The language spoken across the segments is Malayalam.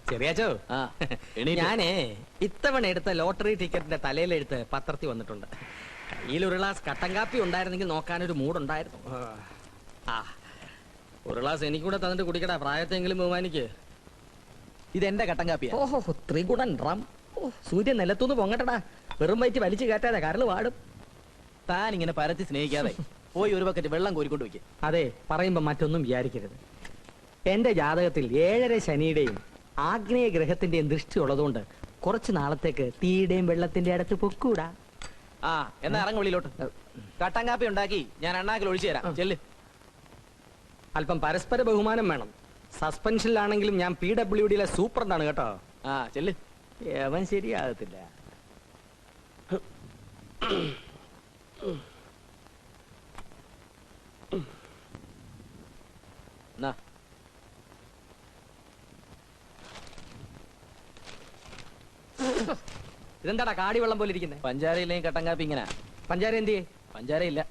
ചെറിയാച്ചോ, ഞാനേ ഇത്തവണ എടുത്ത ലോട്ടറി ടിക്കറ്റിന്റെ തലയിലെടുത്ത് പത്രത്തിൽ വന്നിട്ടുണ്ട്. കയ്യിൽ ഒരു ഗ്ലാസ് കട്ടൻ കാപ്പി ഉണ്ടായിരുന്നെങ്കിൽ നോക്കാനൊരു മൂടുണ്ടായിരുന്നു. ആ, ഒരു ഗ്ലാസ് എനിക്കൂടെ തന്നിട്ട് കുടിക്കടാ, പ്രായത്തെങ്കിലും ബഹുമാനിക്ക്. ഇതെന്റെ കട്ടൻ കാപ്പിയാ. ഓഹോ, ത്രികുടൻ റം. സൂര്യൻ നിലത്തുനിന്ന് പൊങ്ങട്ടടാ, വെറും വയറ്റ് വലിച്ചു കയറ്റാതെ കരള് വാടും. താൻ ഇങ്ങനെ പരത്തി സ്നേഹിക്കാതെ പോയി ഒരു ബക്കറ്റ് വെള്ളം കോരിക്കൊണ്ട് വയ്ക്കും. അതെ, പറയുമ്പോ മറ്റൊന്നും വിചാരിക്കരുത്. എന്റെ ജാതകത്തിൽ 7:30 ശനിയുടെയും ആഗ്നേയ ഗ്രഹത്തിന്റെയും ദൃഷ്ടി ഉള്ളതുകൊണ്ട് കുറച്ച് നാളത്തേക്ക് തീയുടെയും വെള്ളത്തിന്റെ അടുത്ത് പൊക്കൂടാ. ആ, എന്നാ ഇറങ്ങ വെളിയിലോട്ട്. കട്ടൻ കാപ്പി ഉണ്ടാക്കി ഞാൻ അണ്ണാക്കിൽ ഒഴിച്ചു തരാം. ചെല്ല്. അല്പം പരസ്പര ബഹുമാനം വേണം. സസ്പെൻഷനിലാണെങ്കിലും ഞാൻ PWDയിലെ സൂപ്രണ്ടാണ് കേട്ടോ. ആ, ചെല്ല്. അവൻ ശരിയാകത്തില്ല. ഇതെന്താടാ കാടി വെള്ളം പോലെ ഇരിക്കുന്നത്? പഞ്ചാരയില്ലെങ്കിൽ കട്ടൻ കാപ്പി ഇങ്ങനെ. പഞ്ചാര എന്തിയെ? പഞ്ചാരയില്ല.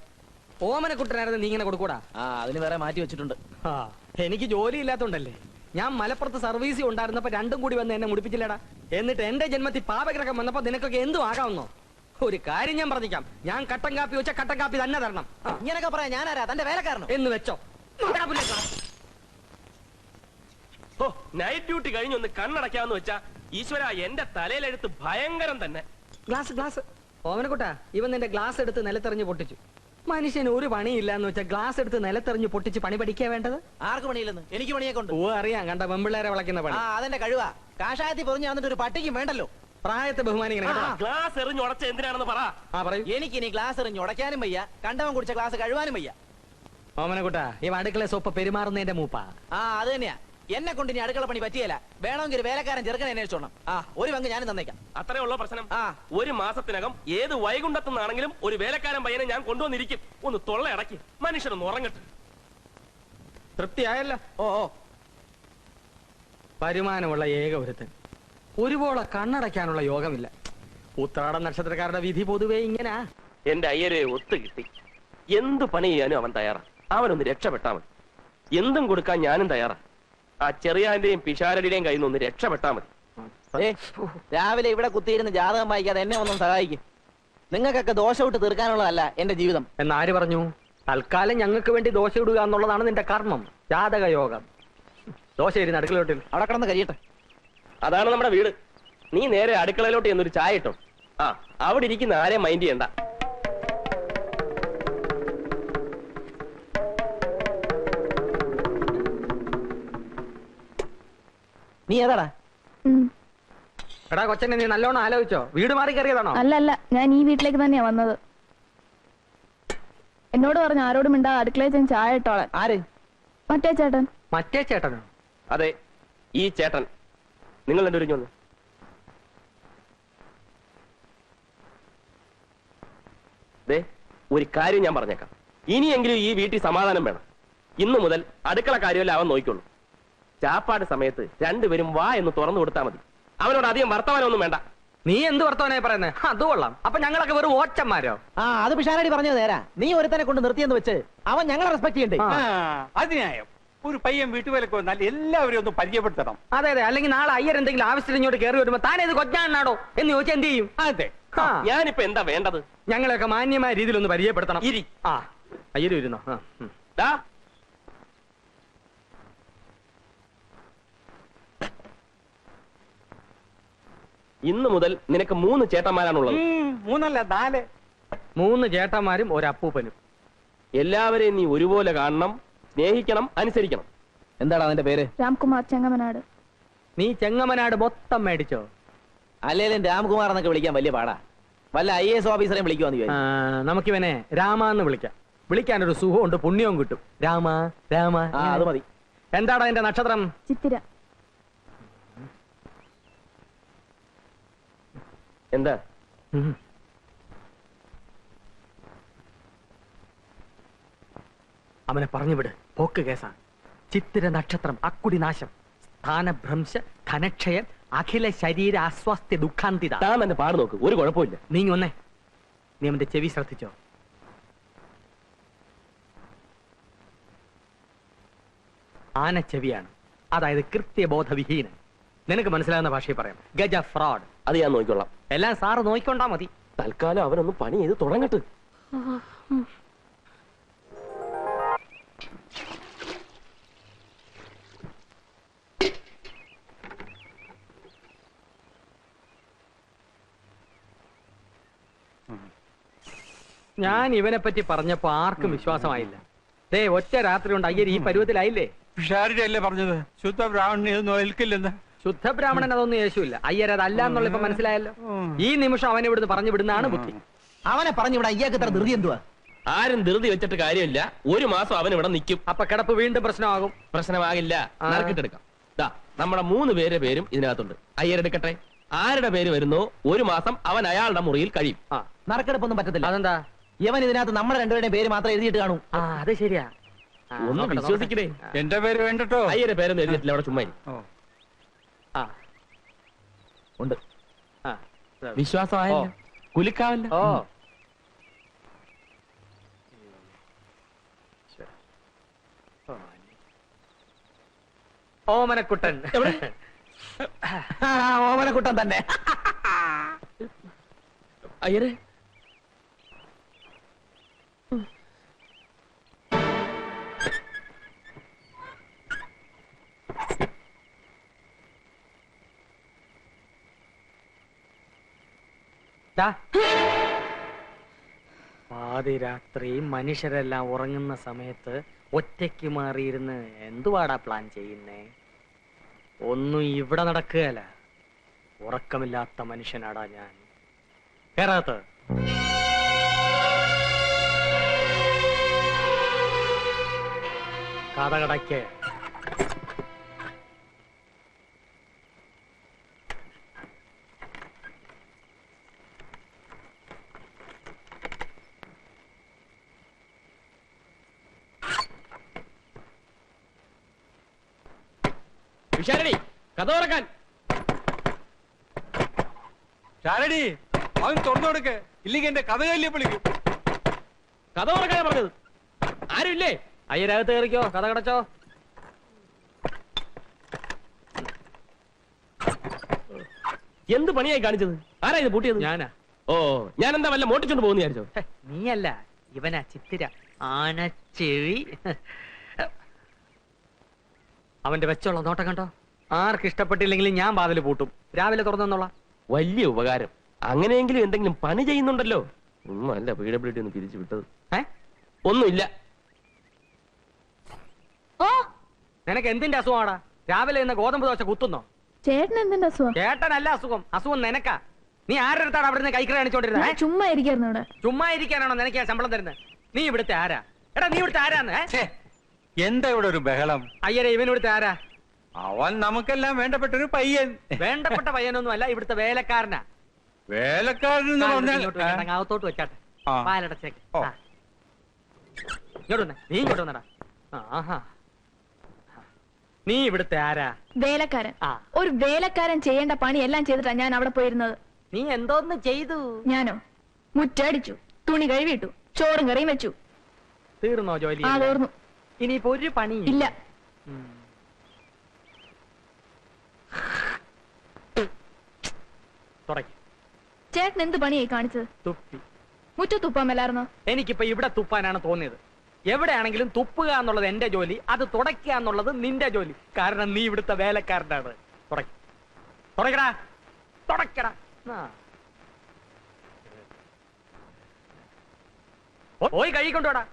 ഓമനക്കുട്ടനായിരുന്നു നീ ഇങ്ങനെ കൊടുക്കൂടാ? ആ, അതിന് വേറെ മാറ്റി വെച്ചിട്ടുണ്ട്. എനിക്ക് ജോലി ഇല്ലാത്തോണ്ടല്ലേ. ഞാൻ മലപ്പുറത്ത് സർവീസ് ഉണ്ടായിരുന്നപ്പോ രണ്ടും കൂടി വന്ന് എന്നെ മുടിപ്പിച്ചില്ലടാ. എന്നിട്ട് എന്റെ ജന്മത്തിൽ പാപഗ്രഹം വന്നപ്പോ നിനക്കൊക്കെ എന്തും ആകാമെന്നോ? ഒരു കാര്യം ഞാൻ പറഞ്ഞിക്കാം, ഞാൻ കട്ടൻ കാപ്പി വെച്ച കട്ടൻ കാപ്പി തന്നെ തരണം. ഇങ്ങനൊക്കെ പറയാ ഞാനാരാ? തന്റെ വേലക്കാരനോ എന്ന് വെച്ചോ. നൈറ്റ് ഡ്യൂട്ടി കഴിഞ്ഞൊന്ന് കണ്ണടക്കാന്ന് വെച്ചാ ഈശ്വര, എന്റെ തലയിലെടുത്ത് ഭയങ്കരം തന്നെ. ഗ്ലാസ് ഓമനക്കുട്ടാ, ഇവൻ നിന്റെ ഗ്ലാസ് എടുത്ത് നിലത്തെറിഞ്ഞ് പൊട്ടിച്ചു. മനുഷ്യന് ഒരു പണിയില്ല എന്ന് വെച്ചാൽ ഗ്ലാസ് എടുത്ത് നിലത്തെറിഞ്ഞ് പൊട്ടിച്ച് പണി പഠിക്കാ വേണ്ടത്? ആർക്ക് പണിയില്ലെന്ന്? എനിക്ക് പണിയൊക്കെ ഉണ്ട്. ഓ, അറിയാം, കണ്ട പെമ്പിള്ളേരെ വിളക്കുന്ന പണി. ആ, അതെന്റെ കഴിവാ. കാഷായത്തിൽ പൊറിഞ്ഞ് വന്നിട്ട് ഒരു പട്ടിക്കും വേണ്ടല്ലോ. പ്രായത്തെ ബഹുമാനിക്കണം. ഗ്ലാസ് എറിഞ്ഞ് ഉടച്ച എന്തിനാണെന്ന് പറ. പറയൂ. എനിക്ക് ഇനി ഗ്ലാസ് എറിഞ്ഞ് ഉടയ്ക്കാനും വയ്യ, കണ്ടവൻ കുടിച്ച ഗ്ലാസ് കഴുവാനും വയ്യ. ഓമനക്കുട്ടാ, ഈ അടുക്കള സോപ്പ് പെരുമാറുന്നതിന്റെ മൂപ്പാ. ആ, അത് തന്നെയാ. എന്നെ കൊണ്ട് ഇനി അടുക്കള പണി പറ്റിയല്ല. വേണമെങ്കിൽ ഒരു വേലക്കാരൻ ചെറുക്കനെ അന്വേഷിച്ചോണം. ആ, ഒരു പങ്ക് ഞാനും തന്നേക്കാം. അത്രേ ഉള്ള പ്രശ്നം. ആ, ഒരു മാസത്തിനകം ഏത് വൈകുണ്ഠത്തുനിന്നാണെങ്കിലും ഒരു വേലക്കാരൻ പയ്യനെ ഞാൻ കൊണ്ടുവന്നിരിക്കും. ഒന്ന് തൊള്ള അടക്കി മനുഷ്യനൊന്ന് ഉറങ്ങട്ടെ. തൃപ്തിയായല്ലോ? ഓ ഓ. വരുമാനമുള്ള ഏക ഒരുത്തൻ, ഒരുപോലെ കണ്ണടയ്ക്കാനുള്ള യോഗമില്ല. ഉത്രാട നക്ഷത്രക്കാരുടെ വിധി പൊതുവേ ഇങ്ങനാ. എന്റെ അയ്യരെ ഒത്തു കിട്ടി. എന്ത് പണി ചെയ്യാനും അവൻ തയ്യാറാ. അവനൊന്ന് രക്ഷപ്പെട്ടാ മതി. എന്തും കൊടുക്കാൻ ഞാനും തയ്യാറാ. ആ ചെറിയാന്റെയും പിഷാരടിയുടെയും കയ്യിൽ നിന്ന് ഒന്ന് രക്ഷപ്പെട്ടാ മതി. രാവിലെ ഇവിടെ കുത്തിയിരുന്ന് ജാതകം വായിക്കാതെ എന്നെ ഒന്നും സഹായിക്കും. നിങ്ങൾക്കൊക്കെ ദോഷം ഇട്ട് തീർക്കാനുള്ളതല്ല എന്റെ ജീവിതം. എന്നാര് പറഞ്ഞു? തൽക്കാലം ഞങ്ങൾക്ക് വേണ്ടി ദോശ ഇടുക എന്നുള്ളതാണ് നിന്റെ കർമ്മം, ജാതക യോഗം. ദോശ ഇരുന്ന് അടുക്കളയോട്ടിൽ അവിടെ കിടന്ന് കഴിയട്ടെ. അതാണ് നമ്മുടെ വീട്. നീ നേരെ അടുക്കളയിലോട്ട് എന്നൊരു ചായ ഇട്ടോ. ആ, അവിടെ ഇരിക്കുന്ന ആരെയും മൈൻഡ് ചെയ്യണ്ട. നീ ഏതാടാ? എടാ കൊച്ചനെ, നീ നല്ലോണം ആലോചിച്ചോ? വീട് മാറി കയറിയതാണോ? അല്ല, ഞാൻ ഈ വീട്ടിലേക്ക് തന്നെയാ വന്നത്. എന്നോട് പറഞ്ഞു ആരോടും മിണ്ടാ അടുക്കളയിൽ ഞാൻ ചായ ഇട്ടോളാൻ. ആര്? മറ്റേ ചേട്ടൻ. മറ്റേ ചേട്ടനോ? അതെ, ഈ ചേട്ടൻ. നിങ്ങൾ രണ്ടുപേരും വന്ന്. ഒരു കാര്യം ഞാൻ പറഞ്ഞേക്കാം. ഇനിയെങ്കിലും ഈ വീട്ടിൽ സമാധാനം വേണം. ഇന്നു മുതൽ അടുക്കള കാര്യമല്ല അവൻ നോക്കിക്കൊള്ളു. ചാപ്പാട് സമയത്ത് രണ്ടുപേരും വാ എന്ന് തുറന്നു കൊടുത്താൽ മതി. അവനോട് അധികം വർത്തമാനമൊന്നും വേണ്ട. നീ എന്ത് വർത്തമാനായി പറയുന്നത്? അത് കൊള്ളാം. അപ്പൊ ഞങ്ങളൊക്കെ വെറും ഓച്ചന്മാരോ? ആ, അത് പിഷാരടി പറഞ്ഞത് നേരാ. നീ ഒരുത്തനെ കൊണ്ട് നിർത്തിയെന്ന് വെച്ച് അവൻ ഞങ്ങളെ റെസ്പെക്ട് ചെയ്യണ്ടേ? അതിനായോ ഒരു പയ്യൻ വീട്ടുവേലക്ക് വന്നാൽ എല്ലാവരും ഒന്ന് പരിചയപ്പെടുത്തണം. അതെ അതെ, അല്ലെങ്കിൽ നാളെ അയ്യർ എന്തെങ്കിലും ആവശ്യത്തിന് ഇങ്ങോട്ട് കയറി വരുമ്പോ താനേത് കൊച്ചാണോ എന്ന് ചോദിച്ചാൽ എന്ത് ചെയ്യും? അതെ, ഞാനിപ്പോ എന്താ വേണ്ടത്? ഞങ്ങളെയൊക്കെ മാന്യമായ രീതിയിൽ ഒന്ന് പരിചയപ്പെടുത്തണം. ഇരി. ആ, അയ്യര് വരുന്നോ? ഇന്നു മുതൽ നിനക്ക് 3 ചേട്ടന്മാരാണുള്ളത്. 3 അല്ല 4. 3 ചേട്ടന്മാരും ഒരപ്പൂപ്പനും. എല്ലാവരെയും നീ ഒരുപോലെ കാണണം, സ്നേഹിക്കണം, അനുസരിക്കണം. എന്താണ് അവന്റെ പേര്? രാംകുമാർ ചെങ്ങമനാട്. നീ ചെങ്ങമനാട് മൊത്തം മേടിച്ചോ? അല്ലേലും രാംകുമാർ എന്നൊക്കെ വിളിക്കാൻ വലിയ പാടാ. വല്ല IAS ഓഫീസറെയും വിളിക്കുവാന്ന് വിചാരിച്ചു. നമുക്കിവനെ രാമാന്ന് വിളിക്കാം. വിളിക്കാനൊരു സുഖമുണ്ട്, പുണ്യവും കിട്ടും. രാമ രാമ. അത് മതി. എന്താടാ എന്റെ നക്ഷത്രം? ചിത്തിര. എന്താ? അവനെ പറഞ്ഞുവിട്, പോക്ക് കേസാ. ചിത്തിര നക്ഷത്രം, അക്കുടി നാശം, സ്ഥാനഭ്രംശ, ധനക്ഷയം, അഖില ശരീര അസ്വാസ്ഥ്യ ദുഃഖാന്തിത. താൻ തന്നെ പാട് നോക്ക്, ഒരു കുഴപ്പമില്ല. നീ ഒന്നേ, നീ അവന്റെ ചെവി ശ്രദ്ധിച്ചോ? ആനച്ചെവിയാണ്, അതായത് കൃത്യബോധവിഹീനൻ. നിനക്ക് മനസ്സിലാകുന്ന ഭാഷയിൽ പറയാം. ഗജ ഫ്രോഡ്. അത് ഞാൻ നോക്കിക്കൊള്ളാം. എല്ലാം സാറ് നോക്കിക്കൊണ്ടാ മതി. തൽക്കാലം അവനൊന്ന് പണി ചെയ്ത് തുടങ്ങട്ട്. ഞാൻ ഇവനെ പറ്റി പറഞ്ഞപ്പോ ആർക്കും വിശ്വാസമായില്ല. ദേ ഒറ്റ രാത്രി കൊണ്ട് അയ്യർ ഈ പരുവത്തിലായില്ലേ. പിഷാരുടെ അല്ലേ പറഞ്ഞത് ശുദ്ധ ബ്രാഹ്മണനെ ഒന്നും ഏൽക്കില്ലെന്ന്. ശുദ്ധ ബ്രാഹ്മണൻ അതൊന്നും യേശുവില്ല. അയ്യർ അതല്ല എന്നുള്ള ഇപ്പൊ മനസ്സിലായല്ലോ. ഈ നിമിഷം അവനെ ഇവിടുന്ന് പറഞ്ഞു വിടുന്നതാണ് ബുദ്ധി. അവനെ പറഞ്ഞു ഇവിടെ അയ്യാക്ക് ഇത്ര ധൃതി എന്തുവാ? ആരും ധൃതി വെച്ചിട്ട് കാര്യമില്ല. 1 മാസം അവൻ ഇവിടെ നിൽക്കും. അപ്പൊ കിടപ്പ് വീണ്ടും പ്രശ്നമാകും. പ്രശ്നമാകില്ല. നറുക്കിട്ടെടുക്കാം. ദാ നമ്മുടെ 3 പേരുടെ പേരും ഇതിനകത്തുണ്ട്. അയ്യരെടുക്കട്ടെ. ആരുടെ പേര് വരുന്നോ 1 മാസം അവൻ അയാളുടെ മുറിയിൽ കഴിയും. നറുക്കെടുപ്പൊന്നും പറ്റത്തില്ല. അതെന്താ? ഇവൻ ഇതിനകത്ത് നമ്മുടെ രണ്ടുപേരുടെയും പേര് മാത്രം എഴുതിയിട്ട് കാണൂ. അത് ശരിയാ. ഒന്ന് വിശ്വസിക്കണേ. എന്റെ പേര് വേണ്ടട്ടോ. അയ്യരുടെ പേരൊന്നും എഴുതിയിട്ടില്ല. അവിടെ ചുമ്മാ ഇരി. ഉണ്ട്. വിശ്വാസമായല്ലോ. കുലുക്കാവല്ലോ. ഓമനക്കുട്ടൻ. ഓമനക്കുട്ടൻ തന്നെ. അയ്യരെ പാതിരാത്രി മനുഷ്യരെല്ലാം ഉറങ്ങുന്ന സമയത്ത് ഒറ്റയ്ക്ക് മാറിയിരുന്ന് എന്തുവാടാ പ്ലാൻ ചെയ്യുന്നേ? ഒന്നും ഇവിടെ നടക്കുകയല്ല. ഉറക്കമില്ലാത്ത മനുഷ്യനാടാ ഞാൻ. കേറാത്ത കഥകടയ്ക്ക് വിശാലടി കഥ തുറക്കാൻ. ശാരടി അവൻ തുറന്നു കൊടുക്ക്, ഇല്ലെങ്കിൽ എന്റെ കഥ കല്ലിയെ വിളിക്കും. കഥ തുറക്കാനാ പറഞ്ഞത്. ആരുമില്ലേ? അയ്യരകത്ത് കയറിക്കോ. കഥ കടച്ചോ. എന്ത് പണിയായി കാണിച്ചത്? ആരാ ഇത് പൂട്ടിയത്? ഞാനാ. ഓ, ഞാൻ എന്താ വല്ല മോട്ടിച്ചോണ്ട് പോകുന്ന വിചാരിച്ചോ? നീയല്ല, ഇവനാ ചിത്തിര. ആനച്ചെവി. അവന്റെ വെച്ചുള്ള നോട്ടം കണ്ടോ? ആർക്ക് ഇഷ്ടപ്പെട്ടില്ലെങ്കിലും ഞാൻ വാതില് പൂട്ടും. രാവിലെ തുറന്നോളാം. വലിയ ഉപകാരം. അങ്ങനെയെങ്കിലും എന്തെങ്കിലും പണി ചെയ്യുന്നുണ്ടല്ലോ. ഒന്നുമല്ല PWD ഒന്ന് പിരിച്ചു വിട്ടത്. ഒന്നുമില്ല. ഓ, നിനക്ക് എന്തിന്റെ അസുഖമാടാ? രാവിലെ ഇന്ന് ഗോതമ്പ് ദോശ കുത്തുന്നോ? ചേട്ടൻ എന്തിന്റെ അസുഖം? ചേട്ടനല്ല അസുഖം. അസുഖം നിനക്കാ. നീ ആരുടെ അടുത്താണ് അവിടുന്ന് കൈക്കറി കാണിച്ചോണ്ടിരുന്നത്? ഞാൻ ചുമ്മാ ഇരിക്കായിരുന്നു ഇവിടെ. ചുമ്മാ ഇരിക്കാനാണോ നിനക്ക് ഞാൻ ശമ്പളം തരുന്നത്? നീ ഇവിടുത്തെ ആരാ? എടാ നീ ഇവിടുത്തെ ആരാന്ന്? എന്താ ഇവിടെ ഒരു ബഹളം? അയ്യരെ, ഇവൻ ഇവിടുത്തെ ആരാ? അവൻ നമുക്കെല്ലാം വേണ്ടപ്പെട്ട ഒരു പയ്യൻ. വേണ്ടപ്പെട്ട പയ്യനൊന്നും അല്ല, ഇവിടുത്തെ വേലക്കാരനാ. വേലക്കാരൻ എന്ന് പറഞ്ഞാൽ അകത്തോട്ട് വെച്ചാട്ടെ. ആ. പാലടച്ചേക്ക്. ഓ. ഇങ്ങോട്ട് വന്നേ. നീ ഇങ്ങോട്ട് വന്നടാ. ആഹാ. നീ ഇവിടുത്തെ ആരാ? വേലക്കാരൻ. ആ. ഒരു വേലക്കാരൻ ചെയ്യേണ്ട പണി എല്ലാം ചെയ്തിട്ടാ ഞാൻ അവിടെ പോയിരുന്നത്. നീ എന്തോന്ന് ചെയ്തു? ഞാനോ? മുറ്റടിച്ചു, തുണി കഴുകിയിട്ടു, ചോറും കറിയും വെച്ചു. തീർന്നോ ജോലി? ആ, തീർന്നു. ഇനിയിപ്പോ ഒരു പണി ഇല്ല. തുടങ്ങി. ചേട്ടൻ എന്ത് പണിയായി കാണിച്ചത്? തുപ്പി. മുറ്റത്ത് തുപ്പാമല്ലായിരുന്നോ? എനിക്കിപ്പോ ഇവിടെ തുപ്പാനാണ് തോന്നിയത്. എവിടെയാണെങ്കിലും തുപ്പുക എന്നുള്ളത് എന്റെ ജോലി, അത് തുടയ്ക്കുക എന്നുള്ളത് നിന്റെ ജോലി. കാരണം നീ ഇവിടുത്തെ വേലക്കാരനാണ്. തുടക്കടാ, തുടക്കടാ. പോയി കഴിക്കൊണ്ടോടാ.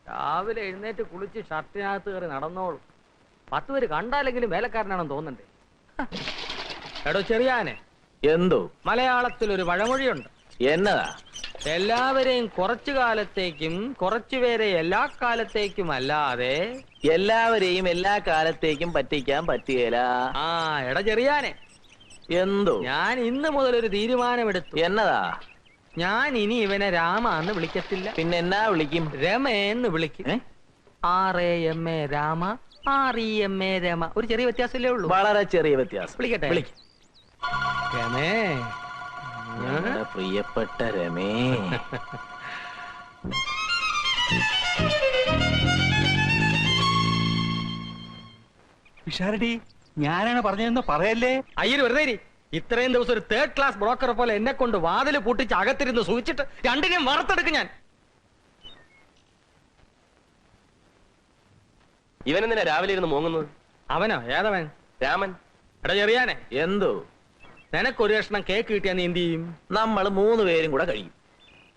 രാവിലെ എഴുന്നേറ്റ് കുളിച്ച് ഷർട്ടിനകത്ത് കയറി നടന്നോളൂ. 10 പേര് കണ്ടാലെങ്കിലും വേലക്കാരനാണെന്ന് തോന്നണ്ടേ? എടോ ചെറിയാനെ, എന്തോ മലയാളത്തിൽ ഒരു പഴമൊഴിയുണ്ട്. എന്നതാ? എല്ലാവരെയും കുറച്ചു കാലത്തേക്കും കുറച്ചുപേരെ എല്ലാ കാലത്തേക്കും അല്ലാതെ എല്ലാവരെയും എല്ലാ കാലത്തേക്കും പറ്റിക്കാൻ പറ്റിയല്ല. ആ എടാ ചെറിയാനെ, എന്തോ? ഞാൻ ഇന്ന് മുതൽ ഒരു തീരുമാനമെടുത്തു. എന്നതാ? ഞാൻ ഇനി ഇവനെ രാമ എന്ന് വിളിക്കത്തില്ല. പിന്നെ എന്നാ വിളിക്കും? രമയെന്ന് വിളിക്കും. RAMA Rama, REMA Rama. ഒരു ചെറിയ വ്യത്യാസമല്ലേ ഉള്ളൂ. വളരെ ചെറിയ വ്യത്യാസം. വിളിക്കട്ടെ? വിളിക്കും. രമേ. ഞങ്ങളുടെ പ്രിയപ്പെട്ട രമേ. വിശാരടി ഞാനാണ് പറഞ്ഞതെന്ന് പറയല്ലേ. അയ്യര് വെറുതെ ഇരി. ഇത്രയും ദിവസം ഒരു തേർഡ് ക്ലാസ് ബ്രോക്കറെ പോലെ എന്നെ കൊണ്ട് വാതില് പൂട്ടിച്ച് അകത്തിരുന്ന് സൂചിച്ചിട്ട് രണ്ടിനെയും വറുത്തെടുക്കും ഞാൻ. ഇവനെന്തിനാ രാവിലെ ഇരുന്ന് മോങ്ങുന്നത്? അവനോ? ഏതവൻ? രാമൻ. എടാ ചെറിയാനെ, എന്തോ നിനക്കൊരു കഷ്ണം കേക്ക് കിട്ടിയാ നീ എന്ത് ചെയ്യും? നമ്മൾ 3 പേരും കൂടെ കഴിയും.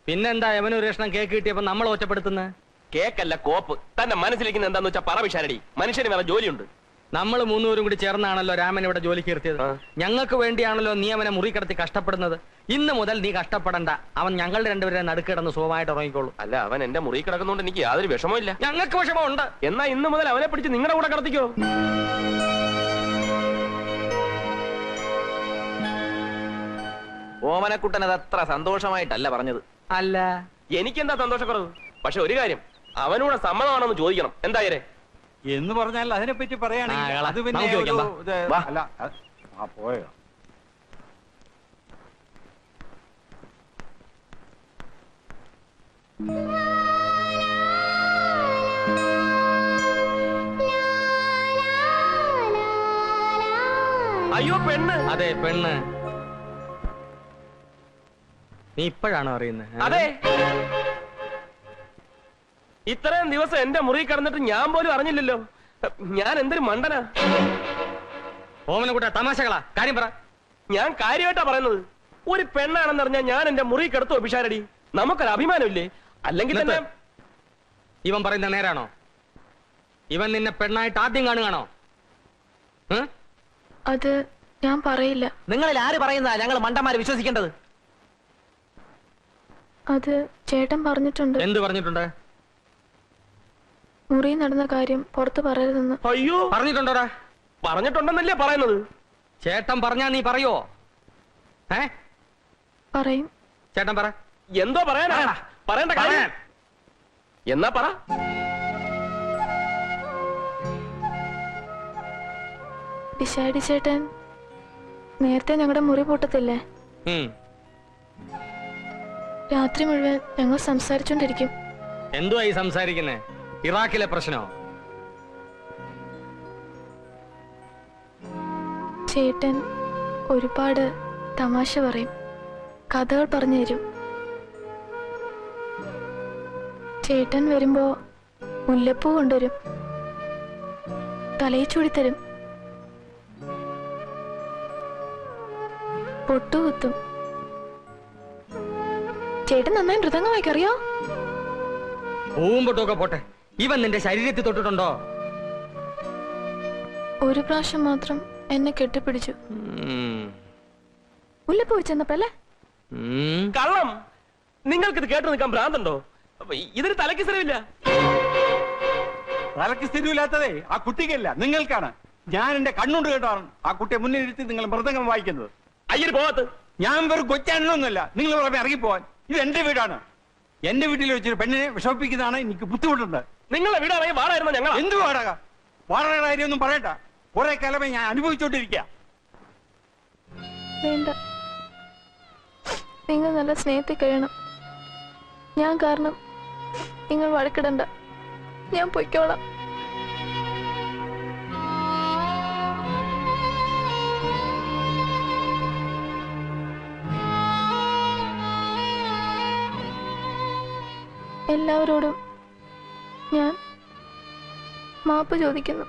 പിന്നെന്താ അവനൊരു കഷ്ണം കേക്ക് കിട്ടിയപ്പോ നമ്മൾ ഒറ്റപ്പെടുത്തുന്നത്? കേക്കല്ല കോപ്പ്. തന്നെ മനസ്സിലിരിക്കുന്ന എന്താന്ന് വെച്ചാ പറ വിശാരടി. മനുഷ്യന് വേറെ ജോലിയുണ്ട്. നമ്മൾ 3 പേരും കൂടി ചേർന്നാണല്ലോ രാമൻ ഇവിടെ ജോലിക്ക് നിർത്തിയത്. ആ. ഞങ്ങൾക്ക് വേണ്ടിയാണല്ലോ നീ അവനെ മുറി കിടത്തി കഷ്ടപ്പെടുന്നത്. ഇന്ന് മുതൽ നീ കഷ്ടപ്പെടണ്ട. അവൻ ഞങ്ങളുടെ രണ്ടുപേരെ നടുക്കിടന്ന് സുഖമായിട്ട് ഉറങ്ങിക്കോളൂ. അല്ല, അവൻ എന്റെ മുറി കിടക്കുന്നോണ്ട് എനിക്ക് യാതൊരു വിഷമമില്ല. ഞങ്ങൾക്ക് വിഷമമുണ്ട്. എന്നാ ഇന്ന് മുതൽ അവനെ പിടിച്ച് നിങ്ങളുടെ കൂടെ കിടത്തിക്കോ. ഓമനക്കുട്ടൻ അത് അത്ര സന്തോഷമായിട്ടല്ല പറഞ്ഞത്. അല്ല, എനിക്കെന്താ സന്തോഷക്കുറവ്? പക്ഷെ ഒരു കാര്യം, അവനൂടെ സമ്മതമാണെന്ന് ചോദിക്കണം. എന്തായാലേ എന്ന് പറഞ്ഞാൽ അതിനെപ്പറ്റി ആ, പറയുകയാണെങ്കിൽ കള. അത് പിന്നെ നമുക്ക് ചോദിക്കാം, ഒരു ഇത് വാ. അല്ല പോയോ. അയ്യോ പെണ്ണ്. അതെ പെണ്ണ്. നീ ഇപ്പോഴാണോ അറിയുന്നത്? അതെ, ഇത്രയും ദിവസം എന്റെ മുറി കിടന്നിട്ട് ഞാൻ പോലും അറിഞ്ഞില്ലല്ലോ. ഞാൻ എന്തൊരു മണ്ടനാ. ഓമനക്കുട്ട തമാശകളാ. കാര്യം പറ. ഞാൻ കാര്യമായിട്ടാ പറയുന്നത്. ഒരു പെണ്ണാണെന്ന് അറിഞ്ഞാൽ ഞാൻ എന്റെ മുറി കിടത്തുവോ പിഷാരടി? നമുക്കൊരു അഭിമാനമില്ലേ? അല്ലെങ്കിൽ തന്നെ ഇവൻ പറയുന്ന നേരാണോ? ഇവൻ നിന്നെ പെണ്ണായിട്ട് ആദ്യം കാണുകയാണോ? അത് ഞാൻ പറയില്ല. നിങ്ങളിൽ ആര് പറയുന്നതാ ഞങ്ങൾ മണ്ടന്മാര് വിശ്വസിക്കേണ്ടത്? അത് ചേട്ടൻ പറഞ്ഞിട്ടുണ്ട്. എന്ത് പറഞ്ഞിട്ടുണ്ട്? മുറി നടന്ന കാര്യം പുറത്ത് പറയരുതെന്ന്. അയ്യോ, പറഞ്ഞിട്ടുണ്ടോടാ? പറഞ്ഞിട്ടുണ്ടെന്നല്ലേ പറയുന്നത്. ചേട്ടൻ പറഞ്ഞാ നീ പറയോ? പറയും. ചേട്ടൻ പറ. എന്തോ പറയാനാ? പറയണ്ട കാര്യം എന്നാ പറ. പിശാടി ചേട്ടൻ നേരത്തെ ഞങ്ങളുടെ മുറി പൂട്ടത്തില്ലേ? രാത്രി മുഴുവൻ ഞങ്ങൾ സംസാരിച്ചോണ്ടിരിക്കും. എന്തുവാ ഈ സംസാരിക്കുന്നേ? ഇറാഖിലെ പ്രശ്നോ? ചേട്ടൻ ഒരുപാട് തമാശ പറയും, കഥകൾ പറഞ്ഞു തരും. ചേട്ടൻ വരുമ്പോ മുല്ലപ്പൂ കൊണ്ടുവരും, തലയിൽ ചൂടിത്തരും, പൊട്ടുകുത്തും. ചേട്ടൻ നന്നായി മൃദംഗം വായിക്കറിയോ? പൂവും പൊട്ടുമൊക്കെ പോട്ടെ, ഇവൻ നിന്റെ ശരീരത്തിൽ തൊട്ടിട്ടുണ്ടോ? ഒരു പ്രാവശ്യം മാത്രം എന്നെ കെട്ടിപ്പിടിച്ചു. മുല്ലപ്പൂ വെച്ചെന്നപ്പല്ലേ? കള്ളം. നിങ്ങൾക്കിത് കേട്ടു നിൽക്കാൻ ഭ്രാന്തുണ്ടോ? ഇതിന് തലയ്ക്ക് സ്ഥലമില്ല. തലക്ക് സ്ഥിരമില്ലാത്തതേ ആ കുട്ടിക്കല്ല, നിങ്ങൾക്കാണ്. ഞാൻ എന്റെ കണ്ണുകൊണ്ട് കേട്ടാണ് ആ കുട്ടിയെ മുന്നിൽ ഇരുത്തി നിങ്ങൾ മൃദംഗം വായിക്കുന്നത്. അയ്യര് പോകത്ത്. ഞാൻ വെറും കൊച്ചാണെന്നൊന്നുമല്ല. നിങ്ങൾ പുറമെ ഇറങ്ങിപ്പോവാൻ. ഇത് എന്റെ വീടാണ്. എന്റെ വീട്ടിൽ വെച്ചൊരു പെണ്ണിനെ വിഷമിപ്പിക്കുന്നതാണ് എനിക്ക് ബുദ്ധിമുട്ടുണ്ട്. നിങ്ങളെ വീടാണെങ്കിൽ വാടായിരുന്ന ഞങ്ങൾ എന്ത് വാടക? വാടകയുടെ കാര്യമൊന്നും പറയണ്ട. കുറെ കാലമേ ഞാൻ അനുഭവിച്ചോണ്ടിരിക്കുക. വേണ്ട, നിങ്ങൾ നല്ല സ്നേഹത്തിൽ കഴിയണം. ഞാൻ കാരണം നിങ്ങൾ വഴക്കിടണ്ട. ഞാൻ പൊയ്ക്കോളാം. എല്ലാവരോടും ഞാൻ മാപ്പ് ചോദിക്കുന്നു.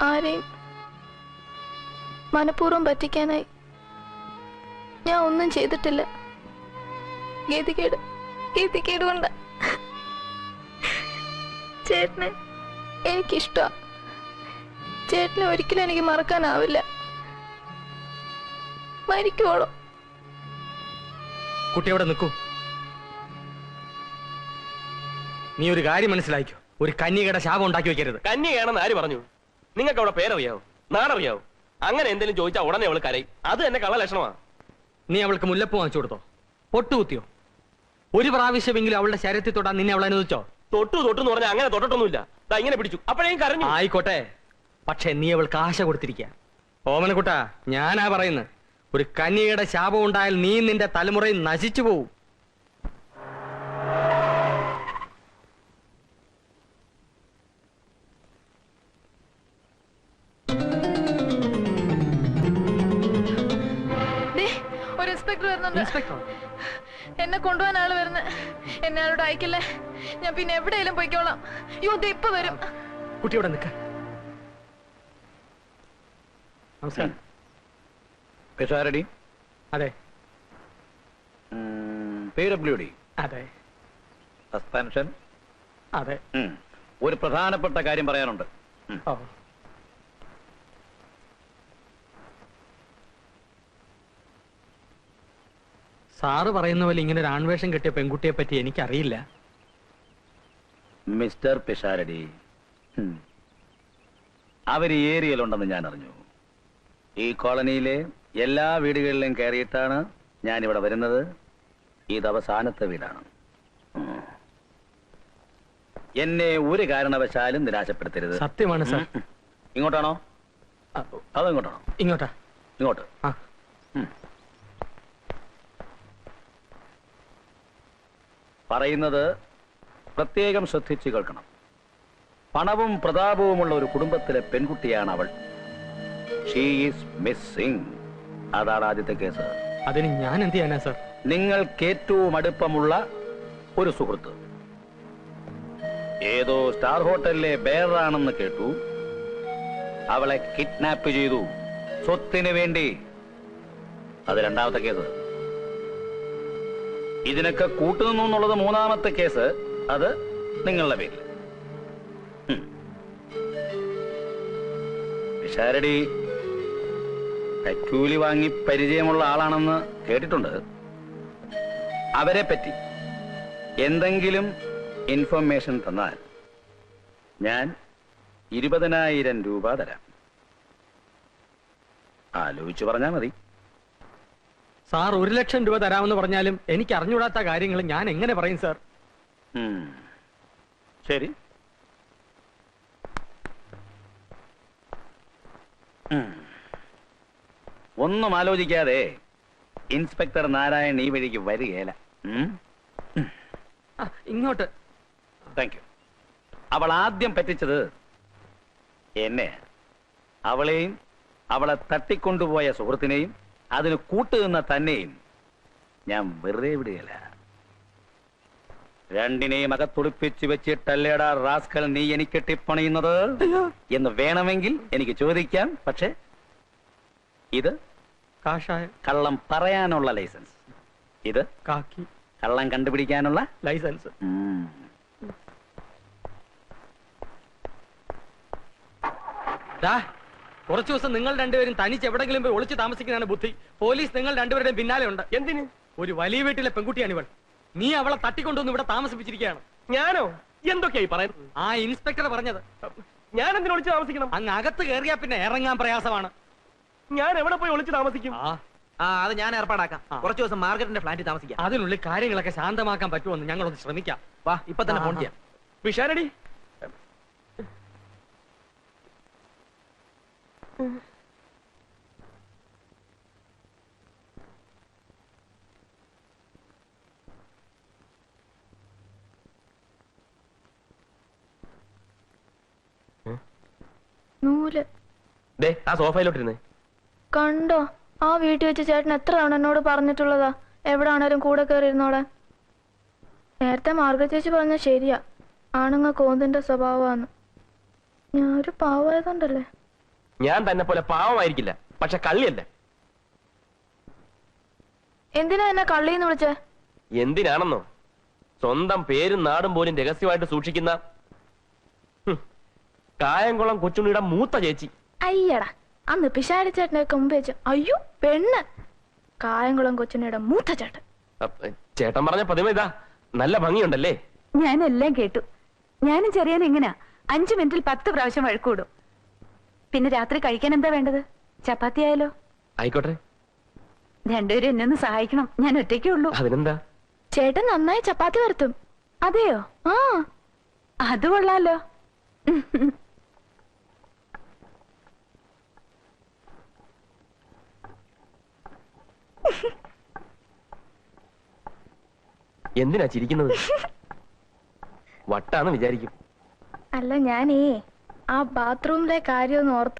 ആരെയും മനഃപൂർവ്വം പറ്റിക്കാനായി ഞാൻ ഒന്നും ചെയ്തിട്ടില്ല. ഗതികേട് കൊണ്ട്. ചേട്ടനെ എനിക്കിഷ്ടമാണ്. ചേട്ടനെ ഒരിക്കലും എനിക്ക് മറക്കാനാവില്ല. മരിക്കോളൂ. കുട്ടി അവിടെ നിൽക്കൂ. നീ ഒരു കാര്യം മനസ്സിലാക്കിയോ, ഒരു കന്യകയുടെ ശാപം ഉണ്ടാക്കി വെക്കരുത്. കന്യകയാണെന്ന് ആര് പറഞ്ഞു? നിങ്ങൾക്ക് അവിടെ പേരറിയാവോ, നാടറിയാവോ? അങ്ങനെ എന്തെങ്കിലും ചോദിച്ചാൽ ഉടനെ അവൾ കരയും. അത് എന്നെ കള്ള ലക്ഷണമാണ്. നീ അവൾക്ക് മുല്ലപ്പൂ വാങ്ങിച്ചു കൊടുത്തോ? പൊട്ടുകുത്തിയോ? ഒരു പ്രാവശ്യമെങ്കിലും അവളുടെ ശരീരത്തിൽ തൊടാൻ നിന്നെ അവൾ അനുവദിച്ചോ? തൊട്ടു എന്ന് പറഞ്ഞാൽ അങ്ങനെ തൊട്ടിട്ടൊന്നുമില്ല. ഇങ്ങനെ പിടിച്ചു, അപ്പോഴേക്കും കരഞ്ഞു. ആയിക്കോട്ടെ, പക്ഷെ നീ അവൾക്ക് ആശ കൊടുത്തിരിക്കുക. ഓമനക്കുട്ട, ഞാനാ പറയുന്നത്. ഒരു കന്യകയുടെ ശാപം ഉണ്ടായാൽ നീ നിന്റെ തലമുറയിൽ നശിച്ചു പോവും. ഒരു ഇൻസ്പെക്ടർ വരുന്നുണ്ട്. ഇൻസ്പെക്ടർ എന്നെ കൊണ്ടുപോകാൻ ആള് വരുന്നത്. എന്നെ ആളോട് അയക്കില്ലേ, ഞാൻ പിന്നെ എവിടെയെങ്കിലും പോയിക്കോളാം. അയ്യോ ദേ ഇപ്പൊ വരും. കുട്ടിയോടെ നിൽക്ക. നമസ്കാരം. പിഷാരടി അതെ PWD അതെ സസ്പെൻഷൻ. അതെ. ഒരു പ്രധാനപ്പെട്ട കാര്യം പറയാനുണ്ട്. ഓ സാറ് പറയുന്ന പോലെ ഇങ്ങനെ ഒരു ആൺവേഷം കെട്ടിയ പെൺകുട്ടിയെ പറ്റി എനിക്കറിയില്ല. മിസ്റ്റർ പിഷാരടി, അവർ ഈ ഏരിയയിലുണ്ടെന്ന് ഞാൻ അറിഞ്ഞു. ഈ കോളനിയിലെ എല്ലാ വീടുകളിലും കയറിയിട്ടാണ് ഞാൻ ഇവിടെ വരുന്നത്. ഇത് അവസാനത്തെ വീടാണ്. എന്നെ ഒരു കാരണവശാലും നിരാശപ്പെടുത്തരുത്. സത്യമാണ് സാർ. ഇങ്ങോട്ടാണോ അതോ ഇങ്ങോട്ടാണോ? ഇങ്ങോട്ടാ. ഇങ്ങോട്ട്. ആ പറയുന്നത് പ്രത്യേകം ശ്രദ്ധിച്ചു കേൾക്കണം. പണവും പ്രതാപവുമുള്ള ഒരു കുടുംബത്തിലെ പെൺകുട്ടിയാണ് അവൾ. She is missing. അതാണ് ആദ്യത്തെ കേസ്. അതിന് ഞാൻ എന്ത് ചെയ്യാനാ സാർ? നിങ്ങൾക്ക് ഏറ്റവും അടുപ്പമുള്ള ഒരു സുഹൃത്ത് ഏതോ സ്റ്റാർ ഹോട്ടലിലെ ബെയറാണെന്ന് കേട്ടു. അവളെ കിഡ്നാപ്പ് ചെയ്തു സ്വത്തിന് വേണ്ടി. അത് രണ്ടാമത്തെ കേസ്. ഇതിനൊക്കെ കൂട്ടുനിന്നു എന്നുള്ളത് മൂന്നാമത്തെ കേസ്. അത് നിങ്ങളുടെ പേരിൽ. പിഷാരടി കൈക്കൂലി വാങ്ങി പരിചയമുള്ള ആളാണെന്ന് കേട്ടിട്ടുണ്ട്. അവരെ പറ്റി എന്തെങ്കിലും ഇൻഫർമേഷൻ തന്നാൽ ഞാൻ 20,000 രൂപ തരാം. ആലോചിച്ചു പറഞ്ഞാൽ മതി. സാർ 1,00,000 രൂപ തരാമെന്ന് പറഞ്ഞാലും എനിക്ക് അറിഞ്ഞുകൂടാത്ത കാര്യങ്ങൾ ഞാൻ എങ്ങനെ പറയും സാർ? ശരി. ഒന്നും ആലോചിക്കാതെ ഇൻസ്പെക്ടർ നാരായൺ ഈ വഴിക്ക് വരികയില്ല. ഇങ്ങോട്ട്. Thank you. അവൾ ആദ്യം പറ്റിച്ചത് എന്നെ. അവളെയും അവളെ തട്ടിക്കൊണ്ടുപോയ സുഹൃത്തിനെയും അതിന് കൂട്ടുനിന്ന തന്നെയും ഞാൻ വെറുതെ വിടുകയില്ല. രണ്ടിനെയും അകത്തൊളിപ്പിച്ച് വെച്ചിട്ടല്ലേടാ റാസ്കൽ നീ എനിക്ക് ടിപ്പണിയുന്നത് എന്ന് വേണമെങ്കിൽ എനിക്ക് ചോദിക്കാം. പക്ഷെ ഇത് കാഷായം. കള്ളം പറയാനുള്ള ലൈസൻസ്. ഇത് കാക്കി. കള്ളം കണ്ടുപിടിക്കാനുള്ള ലൈസൻസ്. കുറച്ചു ദിവസം നിങ്ങൾ രണ്ടുപേരും തനിച്ച് എവിടെങ്കിലും പോയി ഒളിച്ചു താമസിക്കുന്നതാണ് ബുദ്ധി. പോലീസ് നിങ്ങൾ രണ്ടുപേരുടെയും പിന്നാലെ ഉണ്ട്. എന്തിന്? ഒരു വലിയ വീട്ടിലെ പെൺകുട്ടിയാണ് ഇവൾ. നീ അവളെ തട്ടിക്കൊണ്ടുവന്ന് ഇവിടെ താമസിപ്പിച്ചിരിക്കുകയാണ്. ഞാനോ? എന്തൊക്കെയായി പറയുന്നത്? ആ ഇൻസ്പെക്ടർ പറഞ്ഞത്. ഞാൻ എന്തിനു ഒളിച്ചു താമസിക്കണം? അങ്ങ് അകത്ത് കയറിയാ പിന്നെ ഇറങ്ങാൻ പ്രയാസമാണ്. ഞാൻ എവിടെ പോയി ഒളിച്ചു താമസിക്കും? അത് ഞാൻ ഏർപ്പാടാക്കാം. കുറച്ചു ദിവസം മാർഗരറ്റിന്റെ ഫ്ലാറ്റിൽ താമസിക്കാം. അതിനുള്ളിൽ കാര്യങ്ങളൊക്കെ ശാന്തമാക്കാൻ പറ്റുമെന്ന് ഞങ്ങളൊന്ന് ശ്രമിക്കാം. വാ, ഇപ്പൊ തന്നെ ഫോൺ ചെയ്യാം. പിഷാരടി, നൂല് ദേ ആ സോഫയിലോട്ടിരുന്നേ. കണ്ടോ? ആ വീട്ടിൽ വെച്ച് ചേട്ടൻ എത്ര തവണ എന്നോട് പറഞ്ഞിട്ടുള്ളതാ എവിടാണേലും കൂടെ കയറിയിരുന്നോടെ. നേരത്തെ മാർഗ ചേച്ചി പറഞ്ഞ ശരിയാ, ആണുങ്ങ കോന്തിന്റെ സ്വഭാവമാണ്. ഞാൻ ഒരു പാവമായതുകൊണ്ടല്ലേ. ഞാൻ തന്നെ പോലെ പാവമായിരിക്കില്ല, പക്ഷെ കള്ളിയല്ല. എന്തിനാ എന്നെ കള്ളിന്ന് വിളിച്ചേ? എന്തിനാണെന്നോ? സ്വന്തം പേരും നാടും പോലും രഹസ്യമായിട്ട് സൂക്ഷിക്കുന്ന കായംകുളം കൊച്ചുണ്ണിയുടെ മൂത്ത ചേച്ചി. അയ്യടാ, അന്ന് പിഷാരി ചേട്ടനെയൊക്കെ മുമ്പ് വെച്ച് അയ്യോ പെണ്ണ്. കായംകുളം കൊച്ചുണ്ണിയുടെ മൂത്ത ചേട്ടൻ. ചേട്ടൻ പറഞ്ഞ പതിമ ഇതാ. നല്ല ഭംഗിയുണ്ടല്ലേ? ഞാനെല്ലാം കേട്ടു. ഞാനും ചെറിയാൻ എങ്ങനാ 5 മിനിറ്റിൽ 10 പ്രാവശ്യം വഴക്കൂടും. പിന്നെ രാത്രി കഴിക്കാൻ എന്താ വേണ്ടത്? ചപ്പാത്തി ആയാലോ? ആയിക്കോട്ടെ. രണ്ടുപേരും എന്നെ ഒന്ന് സഹായിക്കണം, ഞാൻ ഒറ്റയ്ക്കേ ഉള്ളൂ. അതിനെന്താ? ചേട്ടൻ നന്നായി ചപ്പാത്തി വരുത്തും. അതെയോ? ആ, അത് കൊള്ളാലോ. എന്തിനാ ചിരിക്കുന്നത്? വട്ടാന്ന് വിചാരിക്കും. അല്ല ഞാനേ ആ ബാത്റൂമിലെ കാര്യം ഒന്ന് ഓർത്ത്